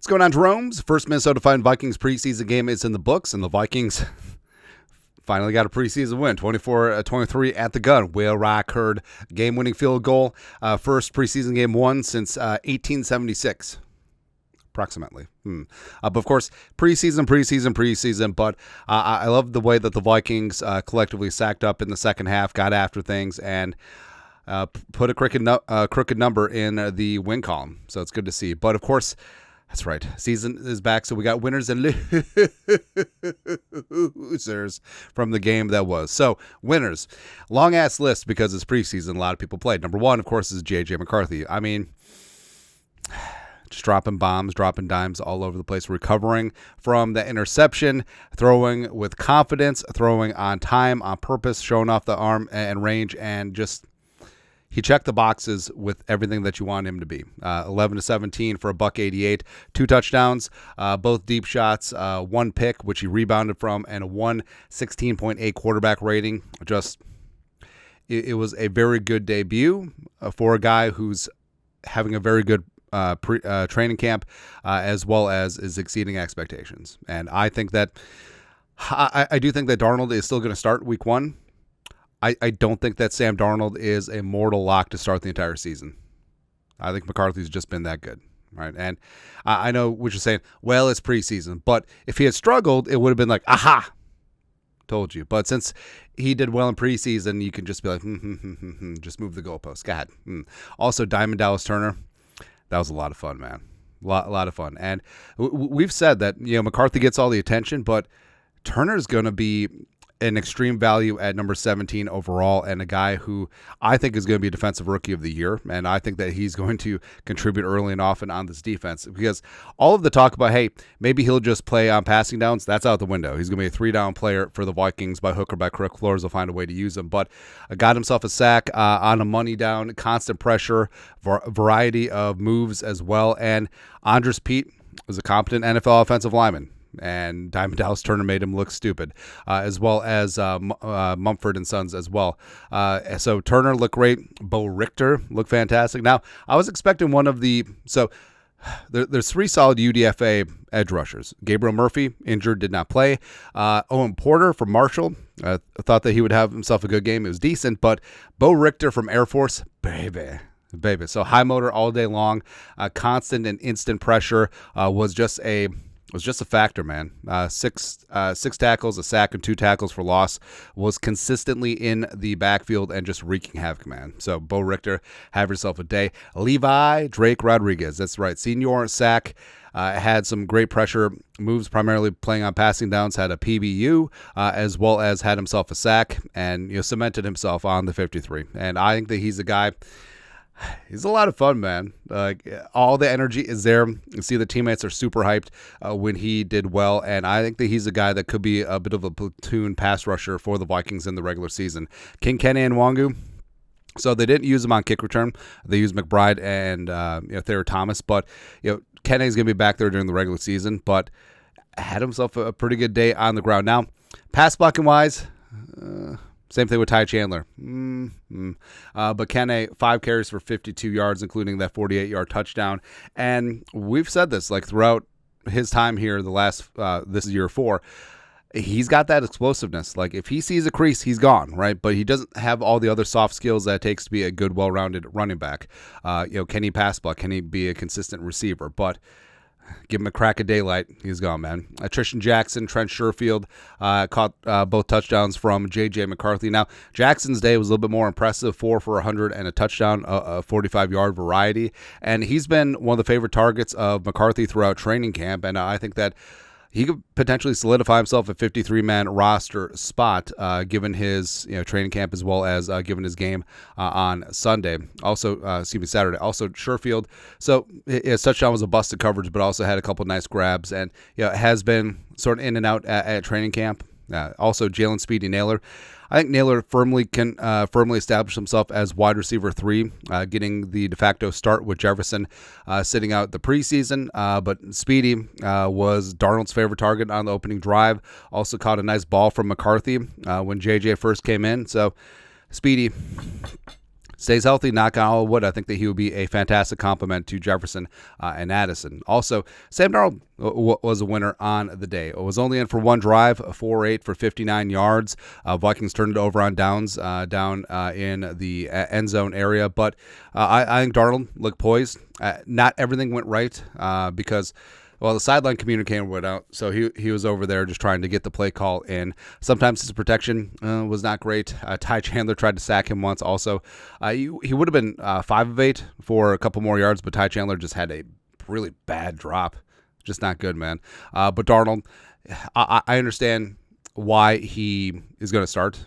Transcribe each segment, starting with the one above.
What's going on, Jerome's? First Minnesota Vikings preseason game is in the books, and the Vikings finally got a preseason win, 24-23 at the gun. Will Rock Hurd game-winning field goal. First preseason game won since 1876, approximately. But of course, preseason. But I love the way that the Vikings collectively sacked up in the second half, got after things, and put a crooked number in the win column. So it's good to see. But of course, that's right. Season is back, so we got winners and losers from the game that was. So, winners. Long-ass list because it's preseason. A lot of people played. Number one, of course, is J.J. McCarthy. I mean, just dropping bombs, dropping dimes all over the place, recovering from the interception, throwing with confidence, throwing on time, on purpose, showing off the arm and range, and just... he checked the boxes with everything that you want him to be. 11-17 for a $188, 2 touchdowns, both deep shots, 1 pick, which he rebounded from, and a 116.8 quarterback rating. It was a very good debut for a guy who's having a very good training camp, as well as is exceeding expectations. And I think that I do think that Darnold is still going to start week 1. I don't think that Sam Darnold is a mortal lock to start the entire season. I think McCarthy's just been that good, right? And I know what you're saying, well, it's preseason. But if he had struggled, it would have been like, aha, told you. But since he did well in preseason, you can just be like, just move the goalpost. Go ahead. Also, Diamond Dallas Turner, that was a lot of fun, man. A lot of fun. And we've said that, McCarthy gets all the attention, but Turner's going to be an extreme value at number 17 overall, and a guy who I think is going to be defensive rookie of the year. And I think that he's going to contribute early and often on this defense, because all of the talk about, hey, maybe he'll just play on passing downs, that's out the window. He's going to be a 3-down player for the Vikings by hook or by crook. Flores will find a way to use him, but got himself a sack on a money down, constant pressure, variety of moves as well. And Andres Pete was a competent NFL offensive lineman, and Diamond Dallas Turner made him look stupid, as well as Mumford and Sons as well. So Turner looked great. Bo Richter looked fantastic. Now, I was expecting one of the... So there's 3 solid UDFA edge rushers. Gabriel Murphy, injured, did not play. Owen Porter from Marshall, thought that he would have himself a good game. It was decent, but Bo Richter from Air Force, baby. So high motor all day long, constant and instant pressure was just a factor, man. 6 tackles, a sack, and 2 tackles for loss. Was consistently in the backfield and just wreaking havoc, man. So Bo Richter, have yourself a day. Levi Drake Rodriguez, that's right, senior sack. Had some great pressure moves, primarily playing on passing downs, had a PBU, as well as had himself a sack, and cemented himself on the 53. And I think that he's a guy... he's a lot of fun, man. All the energy is there. You see the teammates are super hyped when he did well, and I think that he's a guy that could be a bit of a platoon pass rusher for the Vikings in the regular season. King Kenny Nwangu, so they didn't use him on kick return. They used McBride and Thayer Thomas, but Kenny's going to be back there during the regular season, but had himself a pretty good day on the ground. Now, pass blocking wise, same thing with Ty Chandler. But Kene, 5 carries for 52 yards, including that 48-yard touchdown. And we've said this throughout his time here, this is year 4. He's got that explosiveness. If he sees a crease, he's gone, right? But he doesn't have all the other soft skills that it takes to be a good, well-rounded running back. Can he pass block? Can he be a consistent receiver? But give him a crack of daylight, he's gone, man. Tristan Jackson, Trent Sherfield caught both touchdowns from J.J. McCarthy. Now, Jackson's day was a little bit more impressive, 4 for 100 and a touchdown, a 45-yard variety. And he's been one of the favorite targets of McCarthy throughout training camp, and I think that he could potentially solidify himself a 53-man roster spot, given his training camp, as well as given his game on Sunday. Also, Saturday. Also, Sherfield. So his touchdown was a busted coverage, but also had a couple nice grabs, and has been sort of in and out at training camp. Also, Jalen Speedy Naylor. I think Naylor firmly establish himself as wide receiver 3, getting the de facto start with Jefferson sitting out the preseason. But Speedy was Darnold's favorite target on the opening drive. Also caught a nice ball from McCarthy when JJ first came in. So Speedy stays healthy, knock on all wood, I think that he would be a fantastic complement to Jefferson and Addison. Also, Sam Darnold was a winner on the day. It was only in for one drive, 4-8 for 59 yards. Vikings turned it over on downs down in the end zone area, but I think Darnold looked poised. Not everything went right because the sideline communicator went out, so he was over there just trying to get the play call in. Sometimes his protection was not great. Ty Chandler tried to sack him once also. He would have been 5 of 8 for a couple more yards, but Ty Chandler just had a really bad drop. Just not good, man. But Darnold, I understand why he is going to start.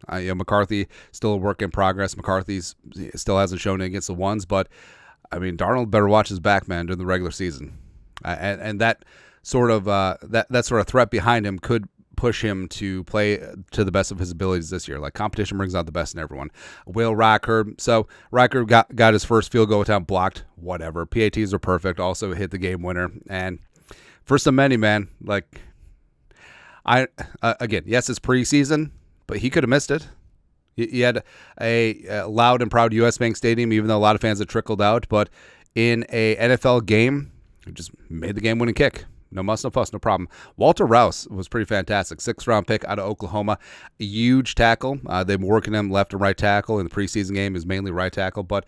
McCarthy, still a work in progress. McCarthy still hasn't shown it against the ones, but, I mean, Darnold better watch his back, man, during the regular season. And that sort of that sort of threat behind him could push him to play to the best of his abilities this year. Like, competition brings out the best in everyone. Will Riker. So Riker got his first field goal attempt blocked. Whatever. PATs are perfect. Also hit the game winner. And for so many, man, like, again, yes, it's preseason, but he could have missed it. He had a loud and proud U.S. Bank Stadium, even though a lot of fans had trickled out. But in a NFL game, he just made the game-winning kick. No muss, no fuss, no problem. Walter Rouse was pretty fantastic. 6th-round pick out of Oklahoma. A huge tackle. They've been working him left and right tackle. In the preseason game, is mainly right tackle, but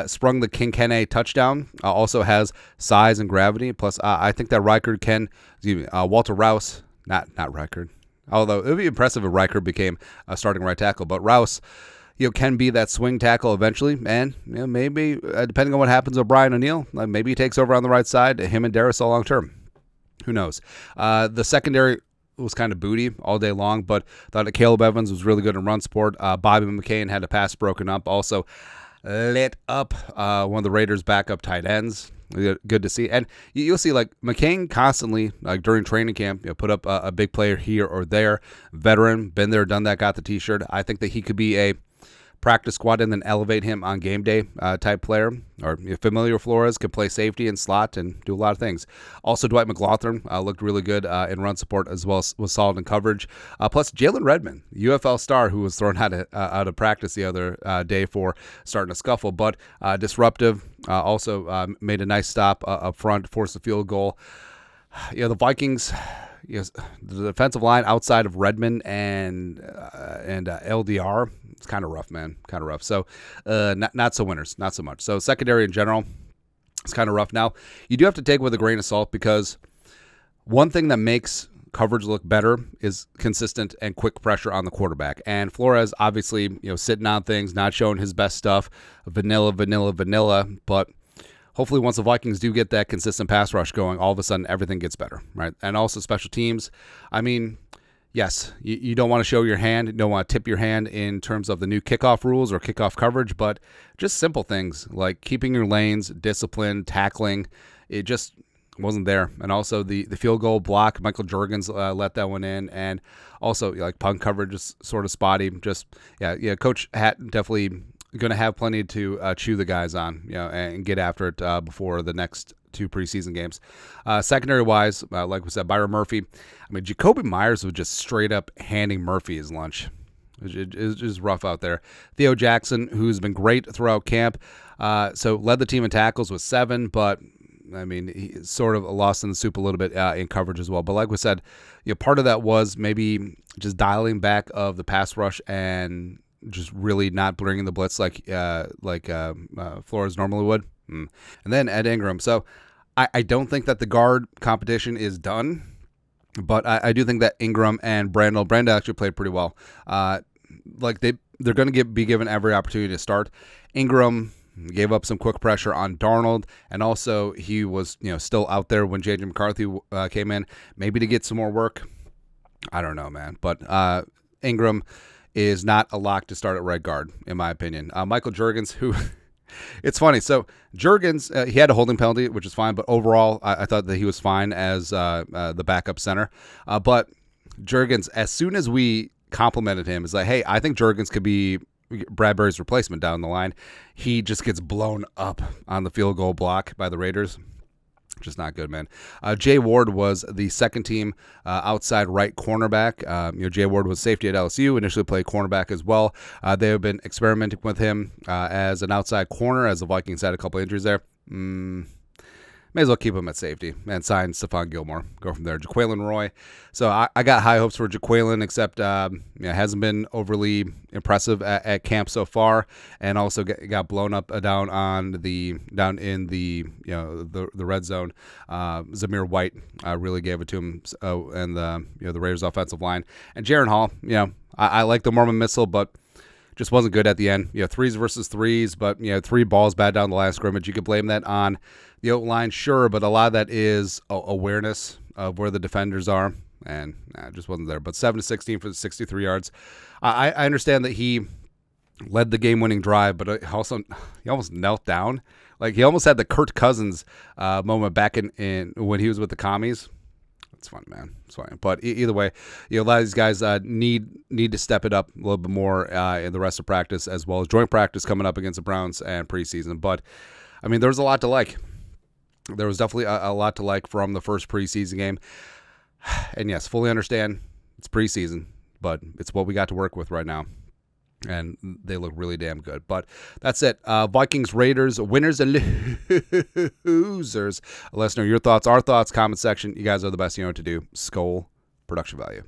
sprung the Kinkenny touchdown. Also has size and gravity. Plus, I think that Walter Rouse, not Reichard. Although it would be impressive if Reichard became a starting right tackle, but Rouse, can be that swing tackle eventually, and maybe depending on what happens with Brian O'Neill, maybe he takes over on the right side. Him and Darrisaw long term, who knows? The secondary was kind of booty all day long, but thought that Caleb Evans was really good in run support. Bobby McCain had a pass broken up, also lit up one of the Raiders' backup tight ends. Good to see. And you'll see, like, McCain constantly, like, during training camp, put up a big player here or there. Veteran, been there, done that, got the T-shirt. I think that he could be a practice squad and then elevate him on game day type player. Or Familiar Flores could play safety and slot and do a lot of things. Also, Dwight McLaughlin looked really good in run support, as well as was solid in coverage. Plus, Jalen Redmond, UFL star, who was thrown out of practice the other day for starting a scuffle, but disruptive. Also made a nice stop up front, forced a field goal. The Vikings, the defensive line outside of Redmond and LDR, it's kind of rough, man. Kind of rough. So not so winners, not so much. So secondary in general, it's kind of rough. Now, you do have to take it with a grain of salt, because one thing that makes coverage look better is consistent and quick pressure on the quarterback. And Flores, obviously, sitting on things, not showing his best stuff, vanilla. But hopefully once the Vikings do get that consistent pass rush going, all of a sudden everything gets better, right? And also special teams. I mean, yes, you don't want to show your hand, you don't want to tip your hand in terms of the new kickoff rules or kickoff coverage, but just simple things like keeping your lanes, discipline, tackling, it just wasn't there. And also the field goal block, Michael Juergens let that one in, and also like punt coverage is sort of spotty. Just Coach Hatton definitely going to have plenty to chew the guys on, and get after it before the next 2 preseason games. Secondary wise, like we said, Byron Murphy. I mean, Jacoby Myers was just straight up handing Murphy his lunch. It's just rough out there. Theo Jackson, who's been great throughout camp, so led the team in tackles with 7, but I mean, he sort of lost in the soup a little bit in coverage as well. But like we said, part of that was maybe just dialing back of the pass rush and just really not bringing the blitz like Flores normally would. And then Ed Ingram. So I don't think that the guard competition is done, but I do think that Ingram and Brandel actually played pretty well. They're going to be given every opportunity to start. Ingram gave up some quick pressure on Darnold, and also he was still out there when J.J. McCarthy came in, maybe to get some more work. I don't know, man. But Ingram is not a lock to start at right guard, in my opinion. Michael Juergens, who... It's funny. So Juergens, he had a holding penalty, which is fine, but overall, I thought that he was fine as the backup center. But Juergens, as soon as we complimented him, is like, hey, I think Juergens could be Bradbury's replacement down the line. He just gets blown up on the field goal block by the Raiders. Just not good, man. Jay Ward was the second team outside right cornerback. Jay Ward was safety at LSU, initially played cornerback as well. They have been experimenting with him as an outside corner, as the Vikings had a couple injuries there. May as well keep him at safety and sign Stephon Gilmore. Go from there. Jaquelin Roy. So I got high hopes for Jaquelin, except hasn't been overly impressive at camp so far, and also got blown up down in the red zone. Zamir White really gave it to him, and the Raiders offensive line. And Jaron Hall. I like the Mormon missile, but just wasn't good at the end. Threes versus threes, but 3 balls bad down the last scrimmage. You could blame that on the O-line, sure, but a lot of that is awareness of where the defenders are, and it just wasn't there. But 7-16 for the 63 yards. I understand that he led the game-winning drive, but he almost knelt down. Like, he almost had the Kirk Cousins moment back in when he was with the Commies. It's fun, man. It's fun. But either way, a lot of these guys need to step it up a little bit more in the rest of practice, as well as joint practice coming up against the Browns and preseason. But, I mean, there was a lot to like. There was definitely a lot to like from the first preseason game. And yes, fully understand it's preseason, but it's what we got to work with right now. And they look really damn good. But that's it. Vikings-Raiders, winners and losers. Let us know your thoughts, our thoughts, comment section. You guys are the best. You know what to do. Skol, production value.